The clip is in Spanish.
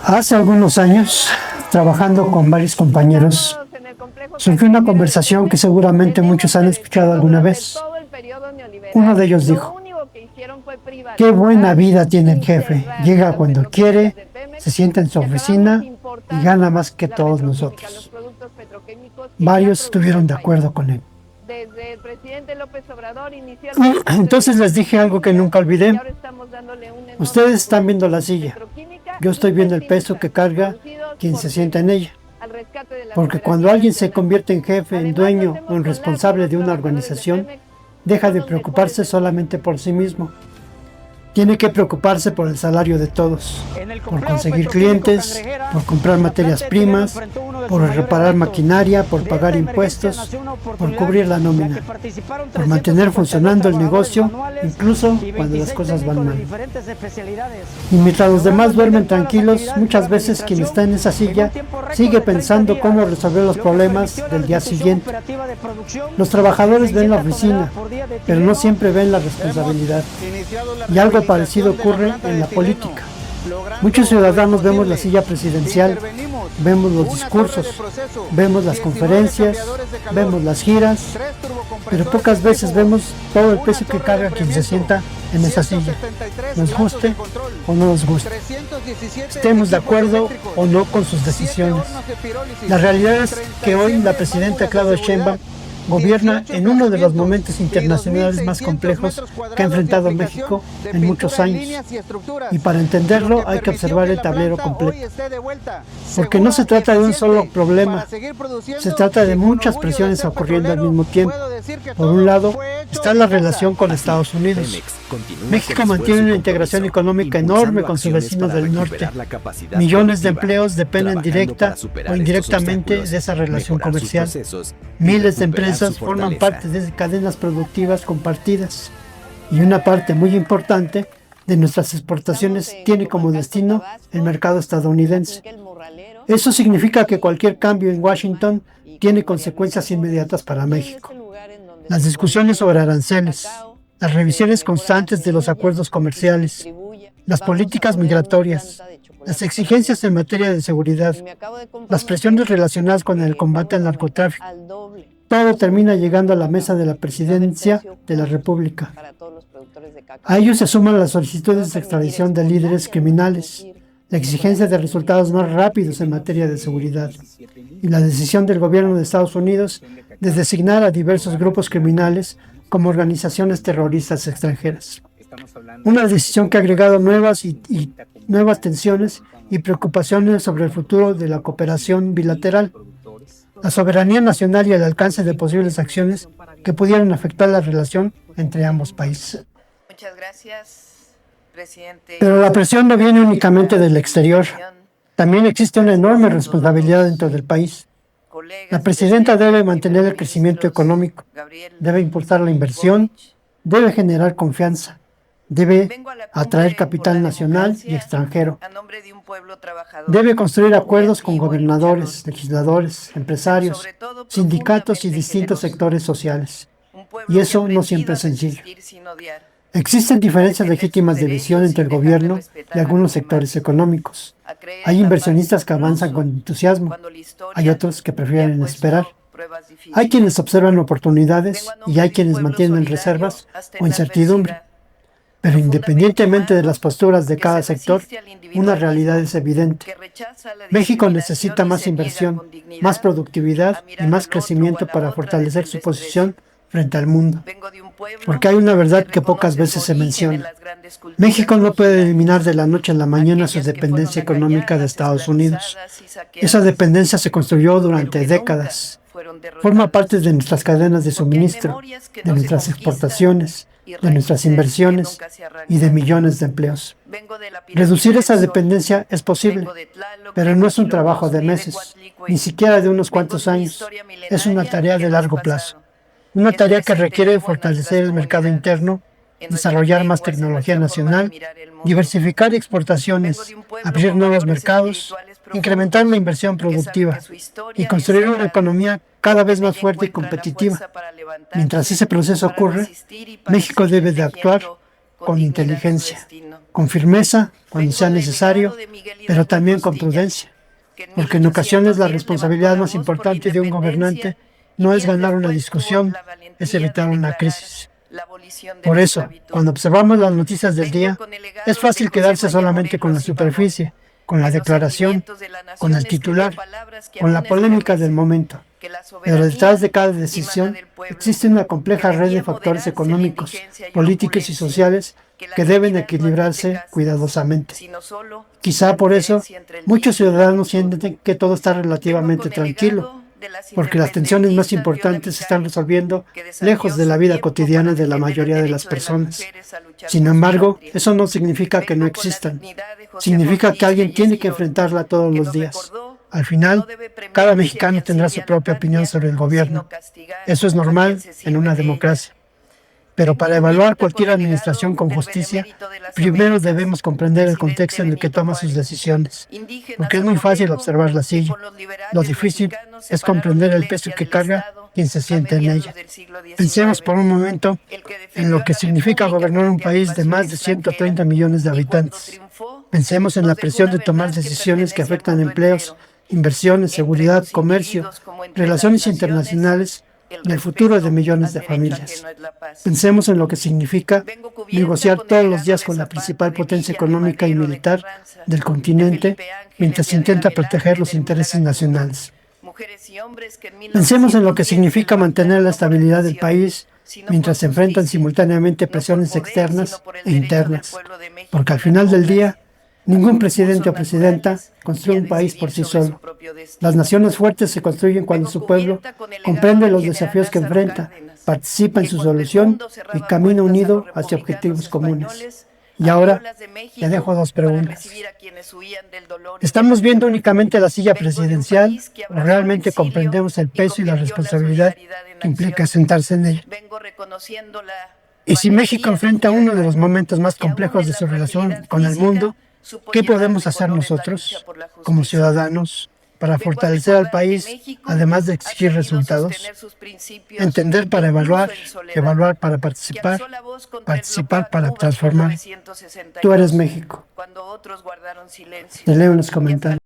Hace algunos años, trabajando con varios compañeros, surgió una conversación que seguramente muchos han escuchado alguna vez. Uno de ellos dijo: "Qué buena vida tiene el jefe, llega cuando quiere, se sienta en su oficina y gana más que todos nosotros". Varios estuvieron de acuerdo con él. Entonces les dije algo que nunca olvidé: ustedes están viendo la silla, yo estoy viendo el peso que carga quien se sienta en ella. Porque cuando alguien se convierte en jefe, en dueño o en responsable de una organización, deja de preocuparse solamente por sí mismo. Tiene que preocuparse por el salario de todos, por conseguir clientes, por comprar materias primas, por reparar maquinaria, por pagar impuestos, por cubrir la nómina, por mantener funcionando el negocio, incluso cuando las cosas van mal. Y mientras los demás duermen tranquilos, muchas veces quien está en esa silla sigue pensando cómo resolver los problemas del día siguiente. Los trabajadores ven la oficina, pero no siempre ven la responsabilidad. Y algo parecido ocurre en la política. Muchos ciudadanos vemos la silla presidencial, vemos los discursos, vemos las conferencias, vemos las giras, pero pocas veces vemos todo el peso que carga quien se sienta en esa silla, nos guste o no nos guste, estemos de acuerdo o no con sus decisiones. La realidad es que hoy la presidenta Claudia Sheinbaum gobierna en uno de los momentos internacionales más complejos que ha enfrentado México en muchos años. Y para entenderlo hay que observar el tablero completo. Porque no se trata de un solo problema, se trata de muchas presiones ocurriendo al mismo tiempo. Por un lado, está la relación con Estados Unidos. México mantiene una integración económica enorme con sus vecinos del norte. Millones de empleos dependen directa o indirectamente de esa relación comercial. Miles de empresas forman parte de cadenas productivas compartidas. Y una parte muy importante de nuestras exportaciones tiene como destino el mercado estadounidense. Eso significa que cualquier cambio en Washington tiene consecuencias inmediatas para México. Las discusiones sobre aranceles, las revisiones constantes de los acuerdos comerciales, las políticas migratorias, las exigencias en materia de seguridad, las presiones relacionadas con el combate al narcotráfico, todo termina llegando a la mesa de la Presidencia de la República. A ello se suman las solicitudes de extradición de líderes criminales, la exigencia de resultados más rápidos en materia de seguridad y la decisión del gobierno de Estados Unidos de designar a diversos grupos criminales como organizaciones terroristas extranjeras. Una decisión que ha agregado nuevas tensiones y preocupaciones sobre el futuro de la cooperación bilateral, la soberanía nacional y el alcance de posibles acciones que pudieran afectar la relación entre ambos países. Muchas gracias, presidente. Pero la presión no viene únicamente del exterior. También existe una enorme responsabilidad dentro del país. La presidenta debe mantener el crecimiento económico, debe impulsar la inversión, debe generar confianza, debe atraer capital nacional y extranjero. Debe construir acuerdos con gobernadores, legisladores, empresarios, sindicatos y distintos sectores sociales. Y eso no siempre es sencillo. Existen diferencias legítimas de visión entre el gobierno y algunos sectores económicos. Hay inversionistas que avanzan con entusiasmo, hay otros que prefieren esperar. Hay quienes observan oportunidades y hay quienes mantienen reservas o incertidumbre. Pero independientemente de las posturas de cada sector, una realidad es evidente. México necesita más inversión, más productividad y más crecimiento para fortalecer su posición frente al mundo. Porque hay una verdad que pocas veces se menciona. México no puede eliminar de la noche a la mañana su dependencia económica de Estados Unidos. Esa dependencia se construyó durante décadas. Forma parte de nuestras cadenas de suministro, de nuestras exportaciones, de nuestras inversiones y de millones de empleos. Reducir esa dependencia es posible, pero no es un trabajo de meses, ni siquiera de unos cuantos años. Es una tarea de largo plazo. Una tarea que requiere fortalecer el mercado interno, desarrollar más tecnología nacional, diversificar exportaciones, abrir nuevos mercados, incrementar la inversión productiva y construir una economía cada vez más fuerte y competitiva. Mientras ese proceso ocurre, México debe de actuar con inteligencia. con firmeza cuando sea necesario, pero también con prudencia, porque en ocasiones la responsabilidad más importante de un gobernante no es ganar una discusión, es evitar una crisis. Por eso, cuando observamos las noticias del día, es fácil quedarse solamente con la superficie, con la declaración, con el titular, con la polémica del momento. Pero detrás de cada decisión existe una compleja red de factores económicos, políticos y sociales que deben equilibrarse cuidadosamente. Quizá por eso muchos ciudadanos sienten que todo está relativamente tranquilo, porque las tensiones más importantes se están resolviendo lejos de la vida cotidiana de la mayoría de las personas. Sin embargo, eso no significa que no existan. Significa que alguien tiene que enfrentarla todos los días. Al final, cada mexicano tendrá su propia opinión sobre el gobierno. Eso es normal en una democracia. Pero para evaluar cualquier administración con justicia, primero debemos comprender el contexto en el que toma sus decisiones, porque es muy fácil observar la silla. Lo difícil es comprender el peso que carga quien se siente en ella. Pensemos por un momento en lo que significa gobernar un país de más de 130 millones de habitantes. Pensemos en la presión de tomar decisiones que afectan empleos, inversiones, seguridad, comercio, relaciones internacionales y el futuro de millones de familias. Pensemos en lo que significa negociar todos los días con la principal potencia económica y militar del continente mientras intenta proteger los intereses nacionales. Pensemos en lo que significa mantener la estabilidad del país mientras se enfrentan simultáneamente presiones externas e internas, porque al final del día, ningún presidente o presidenta construye un país por sí solo. Las naciones fuertes se construyen cuando su pueblo comprende los desafíos que enfrenta, participa en su solución y camina unido hacia objetivos comunes. Y ahora le dejo dos preguntas. ¿Estamos viendo únicamente la silla presidencial o realmente comprendemos el peso y la responsabilidad que implica sentarse en ella? Y si México enfrenta uno de los momentos más complejos de su relación con el mundo, ¿qué podemos hacer nosotros, como ciudadanos, para fortalecer al país, además de exigir resultados? Entender para evaluar, evaluar para participar, participar para transformar. Tú eres México. Te leo en los comentarios.